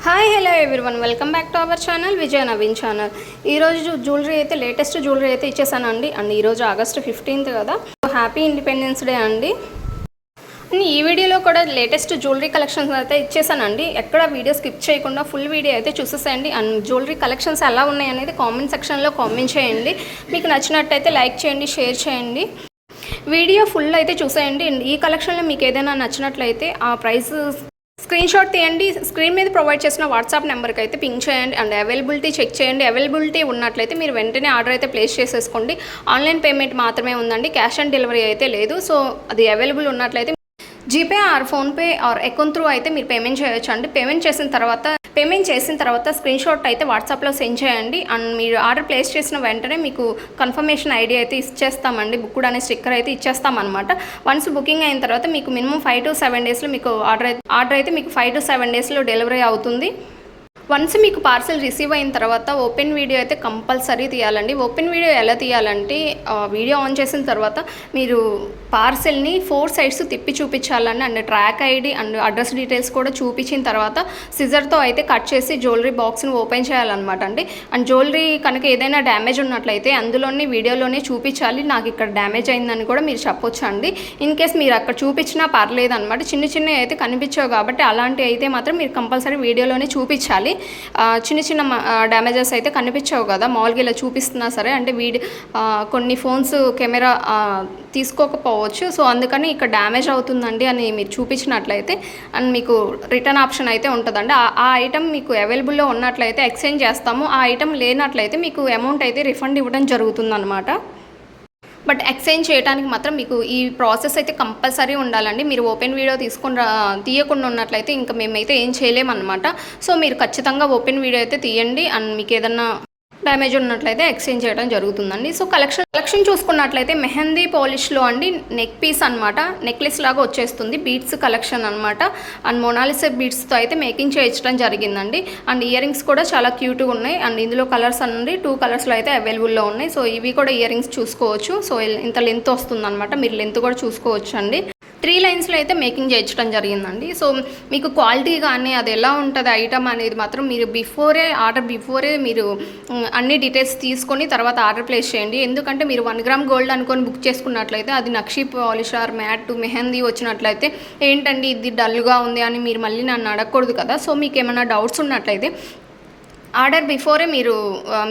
Hi hello everyone, welcome back to our channel Vijaya Naveen channel. ఈరోజు jewellery అయితే latest jewellery అయితే ఇచ్చేసానండి. And ఈరోజు August 15th కదా, happy independence day అండి. ఈ వీడియోలో కూడా లేటెస్ట్ జ్యువెలరీ కలెక్షన్స్ అయితే ఇచ్చేసానండి. ఎక్కడ వీడియో స్కిప్ చేయకుండా ఫుల్ వీడియో అయితే చూసేసేయండి. అండ్ జ్యువెలరీ కలెక్షన్స్ ఎలా ఉన్నాయి అనేది కామెంట్ సెక్షన్లో కామెంట్ చేయండి. మీకు నచ్చినట్టయితే లైక్ చేయండి, షేర్ చేయండి. వీడియో ఫుల్ అయితే చూసేయండి. ఈ కలెక్షన్లో మీకు ఏదైనా నచ్చినట్లయితే ఆ ప్రైస్ స్క్రీన్ షాట్ తీయండి. స్క్రీన్ మీద ప్రొవైడ్ చేసిన వాట్సాప్ నెంబర్కి అయితే పింక్ చేయండి. అండ్ అవైలబిలిటీ చెక్ చేయండి. అవైలబిలిటీ ఉన్నట్లయితే మీరు వెంటనే ఆర్డర్ అయితే ప్లేస్ చేసేసుకోండి. ఆన్లైన్ పేమెంట్ మాత్రమే ఉందండి, క్యాష్ ఆన్ డెలివరీ అయితే లేదు. సో అది అవైలబుల్ ఉన్నట్లయితే GPay are PhonePe are account through అయితే మీరు పేమెంట్ చేయొచ్చు అండి. పేమెంట్ చేసిన తర్వాత స్క్రీన్ షాట్ అయితే వాట్సాప్లో సెండ్ చేయండి. అండ్ మీరు ఆర్డర్ ప్లేస్ చేసిన వెంటనే మీకు కన్ఫర్మేషన్ ఐడి అయితే ఇచ్చేస్తామండి. బుక్డ్ అనే స్టిక్కర్ అయితే ఇచ్చేస్తామన్నమాట. వన్స్ బుకింగ్ అయిన తర్వాత మీకు మినిమం 5 to 7 డేస్లో మీకు ఆర్డర్ అయితే మీకు 5 to 7 డేస్లో డెలివరీ అవుతుంది. వన్స్ మీకు పార్సెల్ రిసీవ్ అయిన తర్వాత ఓపెన్ వీడియో అయితే కంపల్సరీ తీయాలండి. ఓపెన్ వీడియో ఎలా తీయాలంటే వీడియో ఆన్ చేసిన తర్వాత మీరు పార్సెల్ని 4 sides తిప్పి చూపించాలండి. And track ID and address details కూడా చూపించిన తర్వాత సిజర్తో అయితే కట్ చేసి జ్యువెలరీ బాక్స్ని ఓపెన్ చేయాలన్నమాట అండి. అండ్ జ్యువెలరీ కనుక ఏదైనా డ్యామేజ్ ఉన్నట్లయితే అందులోనే వీడియోలోనే చూపించాలి. నాకు ఇక్కడ డ్యామేజ్ అయిందని కూడా మీరు చెప్పొచ్చు అండి. ఇన్ కేస్ మీరు అక్కడ చూపించినా పర్లేదు అనమాట. చిన్న అయితే కనిపించావు కాబట్టి అలాంటివి అయితే మాత్రం మీరు కంపల్సరీ వీడియోలోనే చూపించాలి. చిన్న డ్యామేజెస్ అయితే కనిపించావు కదా, మామూలుగా ఇలా చూపిస్తున్నా సరే అంటే కొన్ని ఫోన్స్ కెమెరా తీసుకోకపోవచ్చు. సో అందుకని ఇక్కడ డ్యామేజ్ అవుతుందండి అని మీరు చూపించినట్లయితే అండ్ మీకు రిటర్న్ ఆప్షన్ అయితే ఉంటుందండి. ఆ ఐటమ్ మీకు అవైలబుల్లో ఉన్నట్లయితే ఎక్స్చేంజ్ చేస్తాము. ఆ ఐటమ్ లేనట్లయితే మీకు అమౌంట్ అయితే రిఫండ్ ఇవ్వడం జరుగుతుందన్నమాట. బట్ ఎక్స్చేంజ్ చేయడానికి మాత్రం మీకు ఈ ప్రాసెస్ అయితే కంపల్సరీ ఉండాలండి. మీరు ఓపెన్ వీడియో తీయకుండా ఉన్నట్లయితే ఇంకా మేమైతే ఏం చేయలేమన్నమాట. సో మీరు ఖచ్చితంగా ఓపెన్ వీడియో అయితే తీయండి. అండ్ మీకు ఏదన్నా డ్యామేజ్ ఉన్నట్లయితే ఎక్స్చేంజ్ చేయడం జరుగుతుందండి. సో కలెక్షన్ చూసుకున్నట్లయితే మెహందీ పాలిష్లో అండి నెక్ పీస్ అనమాట, నెక్లెస్ లాగా వచ్చేస్తుంది. బీడ్స్ కలెక్షన్ అనమాట. అండ్ మొనాలిసా బీడ్స్తో అయితే మేకింగ్ చేయించడం జరిగిందండి. అండ్ ఇయర్ రింగ్స్ కూడా చాలా క్యూట్గా ఉన్నాయి. అండ్ ఇందులో కలర్స్ అన్నది 2 కలర్స్లో అయితే అవైలబుల్లో ఉన్నాయి. సో ఇవి కూడా ఇయర్ రింగ్స్ చూసుకోవచ్చు. సో ఇంత లెంత్ వస్తుంది అనమాట, మీరు లెంత్ కూడా చూసుకోవచ్చు అండి. 3 లైన్స్లో అయితే మేకింగ్ చేయించడం జరిగిందండి. సో మీకు క్వాలిటీ కానీ అది ఎలా ఉంటుంది ఐటమ్ అనేది మాత్రం మీరు ఆర్డర్ బిఫోరే మీరు అన్ని డీటెయిల్స్ తీసుకొని తర్వాత ఆర్డర్ ప్లేస్ చేయండి. ఎందుకంటే మీరు 1 గ్రామ్ గోల్డ్ అనుకొని బుక్ చేసుకున్నట్లయితే అది నక్షి పాలిష్ ఆర్ మ్యాట్ మెహందీ వచ్చినట్లయితే ఏంటండి ఇది డల్గా ఉంది అని మీరు మళ్ళీ నన్ను అడగకూడదు కదా. సో మీకు ఏమైనా డౌట్స్ ఉన్నట్లయితే ఆర్డర్ బిఫోరే మీరు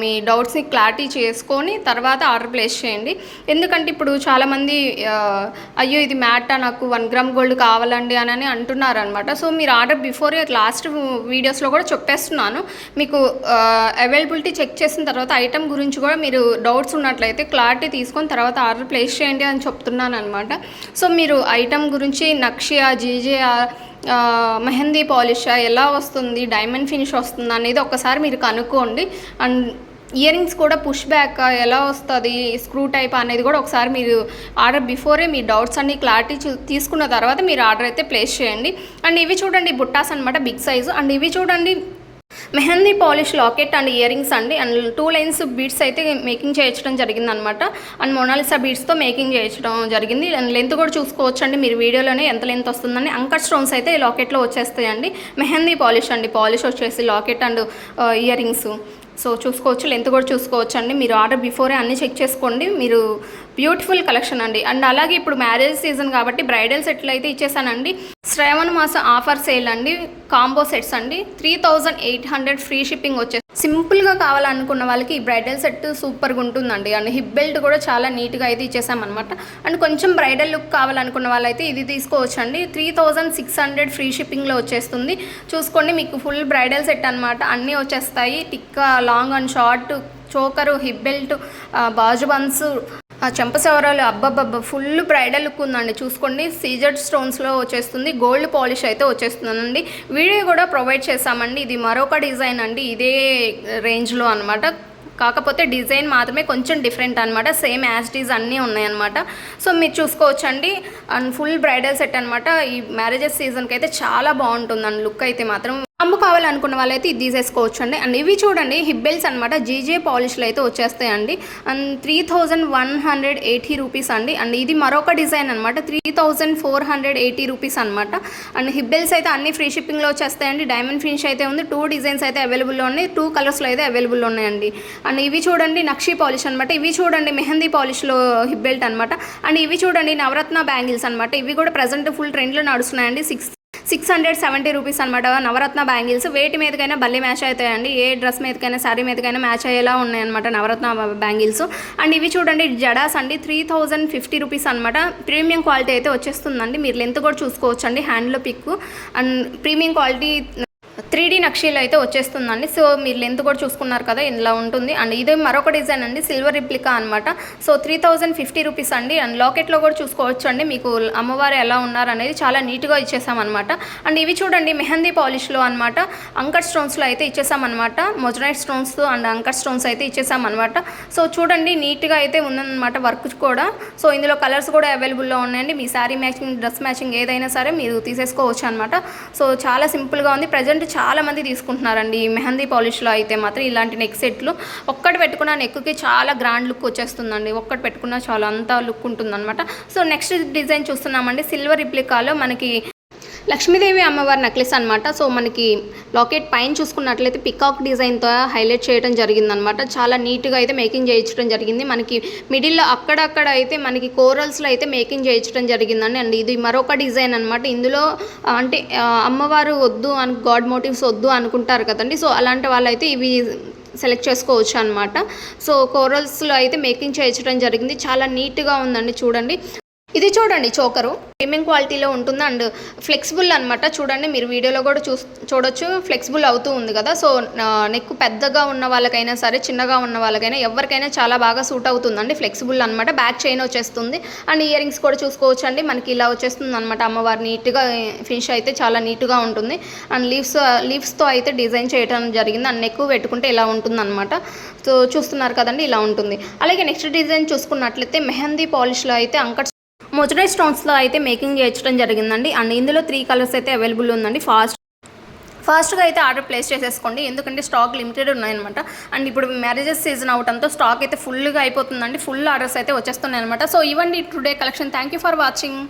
మీ డౌట్స్ని క్లారిటీ చేసుకొని తర్వాత ఆర్డర్ ప్లేస్ చేయండి. ఎందుకంటే ఇప్పుడు చాలామంది అయ్యో ఇది మ్యాటా నాకు 1 గ్రామ్ గోల్డ్ కావాలండి అని అంటున్నారు అనమాట. సో మీరు ఆర్డర్ బిఫోరే లాస్ట్ వీడియోస్లో కూడా చెప్పేస్తున్నాను. మీకు అవైలబిలిటీ చెక్ చేసిన తర్వాత ఐటమ్ గురించి కూడా మీరు డౌట్స్ ఉన్నట్లయితే క్లారిటీ తీసుకొని తర్వాత ఆర్డర్ ప్లేస్ చేయండి అని చెప్తున్నాను అనమాట. సో మీరు ఐటమ్ గురించి నక్షియా జీజేయా మెహందీ పాలిష్ ఎలా వస్తుంది, డైమండ్ ఫినిష్ వస్తుంది అనేది ఒకసారి మీరు కనుక్కోండి. అండ్ ఇయర్ రింగ్స్ కూడా పుష్ బ్యాక్ ఎలా వస్తుంది, స్క్రూ టైప్ అనేది కూడా ఒకసారి మీరు ఆర్డర్ బిఫోరే మీ డౌట్స్ అన్ని క్లారిటీ తీసుకున్న తర్వాత మీరు ఆర్డర్ అయితే ప్లేస్ చేయండి. అండ్ ఇవి చూడండి బుట్టాస్ అనమాట, బిగ్ సైజు. అండ్ ఇవి చూడండి mehndi polish locket and ear rings అండి. అండ్ 2 లైన్స్ బీడ్స్ అయితే మేకింగ్ చేయించడం జరిగింది అనమాట. అండ్ మొనాలిసా బీడ్స్తో మేకింగ్ చేయించడం జరిగింది. అండ్ లెంత్ కూడా చూసుకోవచ్చు అండి మీరు వీడియోలోనే ఎంత లెంత్ వస్తుందని. అంకర్ స్టోన్స్ అయితే లాకెట్లో వచ్చేస్తాయండి. మెహందీ పాలిష్ అండి, పాలిష్ వచ్చేసి locket and ear rings. So చూసుకోవచ్చు, లెంత్ కూడా చూసుకోవచ్చు అండి. మీరు ఆర్డర్ బిఫోరే అన్నీ చెక్ చేసుకోండి. మీరు బ్యూటిఫుల్ కలెక్షన్ అండి. అండ్ అలాగే ఇప్పుడు మ్యారేజ్ సీజన్ కాబట్టి బ్రైడల్ సెట్లు అయితే ఇచ్చేసానండి. శ్రావణ మాస ఆఫర్ సేల్ అండి. కాంబో సెట్స్ అండి, 3800 ఫ్రీ షిప్పింగ్ వచ్చేసి సింపుల్గా కావాలనుకున్న వాళ్ళకి ఈ బ్రైడల్ సెట్ సూపర్గా ఉంటుందండి. అండ్ హిప్ బెల్ట్ కూడా చాలా నీట్గా అయితే ఇచ్చేసామన్నమాట. అండ్ కొంచెం బ్రైడల్ లుక్ కావాలనుకున్న వాళ్ళైతే ఇది తీసుకోవచ్చు అండి. 3600 ఫ్రీ షిప్పింగ్లో వచ్చేస్తుంది. చూసుకోండి, మీకు ఫుల్ బ్రైడల్ సెట్ అనమాట. అన్నీ వచ్చేస్తాయి. Tikka, long and short, choker, hip belt, బాజు బన్స్, చెంపసవరాలు, అబ్బబ్బబ్బ ఫుల్ బ్రైడల్ లుక్ ఉందండి. చూసుకోండి, సీజెడ్ స్టోన్స్లో వచ్చేస్తుంది. గోల్డ్ పాలిష్ అయితే వచ్చేస్తుందండి. వీడియో కూడా ప్రొవైడ్ చేసామండి. ఇది మరొక డిజైన్ అండి, ఇదే రేంజ్లో అనమాట. కాకపోతే డిజైన్ మాత్రమే కొంచెం డిఫరెంట్ అనమాట. సేమ్ యాజ్ డీజ్ అన్నీ ఉన్నాయన్నమాట. సో మీరు చూసుకోవచ్చండి. అండ్ ఫుల్ బ్రైడల్ సెట్ అనమాట. ఈ మ్యారేజెస్ సీజన్కి అయితే చాలా బాగుంటుందండి లుక్ అయితే మాత్రం. అమ్ము కావాలనుకున్న వాళ్ళైతే ఇది తీసేసుకోవచ్చు అండి. అండ్ ఇవి చూడండి హిప్ బెల్ట్స్ అనమాట, జీజే పాలిష్లో అయితే వచ్చేస్తాయండి. అండ్ 3180 రూపీస్ అండి. అండ్ ఇది మరొక డిజైన్ అనమాట, 3480 రూపీస్ అనమాట. అండ్ హిప్ బెల్ట్స్ అయితే అన్ని ఫ్రీ షిప్పింగ్లో వచ్చేస్తాయండి. డైమండ్ ఫినిష్ అయితే ఉంది, 2 డిజైన్స్ అయితే అవైలబుల్లో ఉన్నాయి, 2 కలర్స్లో అయితే అవైలబుల్ ఉన్నాయండి. అండ్ ఇవి చూడండి నక్షి పాలిష్ అనమాట, ఇవి చూడండి మెహందీ పాలిష్లో హిప్ బెల్ట్ అనమాట. అండ్ ఇవి చూడండి నవరత్న బ్యాంగిల్స్ అనమాట, ఇవి కూడా ప్రజెంట్ ఫుల్ ట్రెండ్లో నడుస్తున్నాయండి. 670 రూపీస్ అనమాట నవరత్న బ్యాంగిల్స్. వేటి మీదకైనా భలే మ్యాచ్ అవుతాయండి, ఏ డ్రెస్ మీదకైనా శారీ మీదకైనా మ్యాచ్ అయ్యేలా ఉన్నాయన్నమాట నవరత్న బ్యాంగిల్స్. అండ్ ఇవి చూడండి జడాస్ అండి, 3050 రూపీస్ అనమాట. ప్రీమియం క్వాలిటీ అయితే వచ్చేస్తుందండి, మీరు లెంత్ కూడా చూసుకోవచ్చు అండి, హ్యాండ్లో pic. And premium quality 3D నక్షీలు అయితే వచ్చేస్తుందండి. సో మీరు లెంత్ కూడా చూసుకున్నారు కదా, ఇలా ఉంటుంది. అండ్ ఇది మరొక డిజైన్ అండి, సిల్వర్ రిప్లికా అనమాట. సో 3050 రూపీస్ అండి. అండ్ లాకెట్లో కూడా చూసుకోవచ్చు అండి, మీకు అమ్మవారు ఎలా ఉన్నారు అనేది చాలా నీట్గా ఇచ్చేసామన్నమాట. అండ్ ఇవి చూడండి మెహందీ పాలిష్లో అనమాట, అంకట్ స్టోన్స్లో అయితే ఇచ్చేసామన్నమాట, moissanite stones and uncut stones అయితే ఇచ్చేసామన్నమాట. సో చూడండి నీట్గా అయితే ఉందన్నమాట వర్క్ కూడా. సో ఇందులో కలర్స్ కూడా అవైలబుల్లో ఉన్నాయండి, మీ శారీ మ్యాచింగ్ డ్రెస్ మ్యాచింగ్ ఏదైనా సరే మీరు తీసేసుకోవచ్చు అనమాట. సో చాలా సింపుల్గా ఉంది. ప్రజెంట్ చాలా మంది తీసుకుంటున్నారండి ఈ మెహందీ పాలిష్లో అయితే మాత్రం. ఇలాంటి నెక్ సెట్లు ఒక్కటి పెట్టుకున్న నెక్కి చాలా గ్రాండ్ లుక్ వచ్చేస్తుందండి, ఒక్కటి పెట్టుకున్న చాలా అంతా లుక్ ఉంటుందన్నమాట. సో నెక్స్ట్ డిజైన్ చూస్తున్నామండి, సిల్వర్ రిప్లికాలో మనకి లక్ష్మీదేవి అమ్మవారి నెక్లెస్ అనమాట. సో మనకి లాకెట్ పైన చూసుకున్నట్లయితే పికాక్ డిజైన్తో హైలైట్ చేయడం జరిగిందనమాట, చాలా నీట్గా అయితే మేకింగ్ చేయించడం జరిగింది. మనకి మిడిల్లో అక్కడక్కడ అయితే మనకి కోరల్స్లో అయితే మేకింగ్ చేయించడం జరిగిందండి. అండ్ ఇది మరొక డిజైన్ అనమాట. ఇందులో అంటే అమ్మవారు వద్దు అని, గాడ్ మోటివ్స్ వద్దు అనుకుంటారు కదండి, సో అలాంటి వాళ్ళైతే ఇవి సెలెక్ట్ చేసుకోవచ్చు అనమాట. సో కోరల్స్లో అయితే మేకింగ్ చేయించడం జరిగింది, చాలా నీట్గా ఉందండి చూడండి. ఇది చూడండి చోకరు ప్రీమియం క్వాలిటీలో ఉంటుంది అండ్ ఫ్లెక్సిబుల్ అనమాట. చూడండి మీరు వీడియోలో కూడా చూడొచ్చు, ఫ్లెక్సిబుల్ అవుతూ ఉంది కదా. సో నెక్ పెద్దగా ఉన్న వాళ్ళకైనా సరే, చిన్నగా ఉన్న వాళ్ళకైనా, ఎవరికైనా చాలా బాగా సూట్ అవుతుందండి. ఫ్లెక్సిబుల్ అనమాట, బ్యాక్ చైన్ వచ్చేస్తుంది. అండ్ ఇయర్ రింగ్స్ కూడా చూసుకోవచ్చు అండి, మనకి ఇలా వచ్చేస్తుంది అనమాట. అమ్మవారు నీట్గా ఫినిష్ అయితే చాలా నీట్గా ఉంటుంది. అండ్ లీవ్స్తో అయితే డిజైన్ చేయడం జరిగింది. అండ్ నెక్ పెట్టుకుంటే ఇలా ఉంటుంది అనమాట. సో చూస్తున్నారు కదండి, ఇలా ఉంటుంది. అలాగే నెక్స్ట్ డిజైన్ చూసుకున్నట్లయితే మెహందీ పాలిష్లో అయితే అంకట్ మొజనైట్ స్టోన్స్లో అయితే మేకింగ్ చేయించడం జరిగిందండి. అండ్ ఇందులో 3 కలర్స్ అయితే అవైలబుల్ ఉందండి. ఫాస్ట్గా అయితే ఆర్డర్ ప్లేస్ చేసేసుకోండి, ఎందుకంటే స్టాక్ లిమిటెడ్ ఉన్నాయన్నమాట. అండ్ ఇప్పుడు మ్యారేజెస్ సీజన్ అవడంతో స్టాక్ అయితే ఫుల్గా అయిపోతుందండి, ఫుల్ ఆర్డర్స్ అయితే వచ్చేస్తున్నాయి అనమాట. సో ఇవ్వండి today collection. Thank you for watching.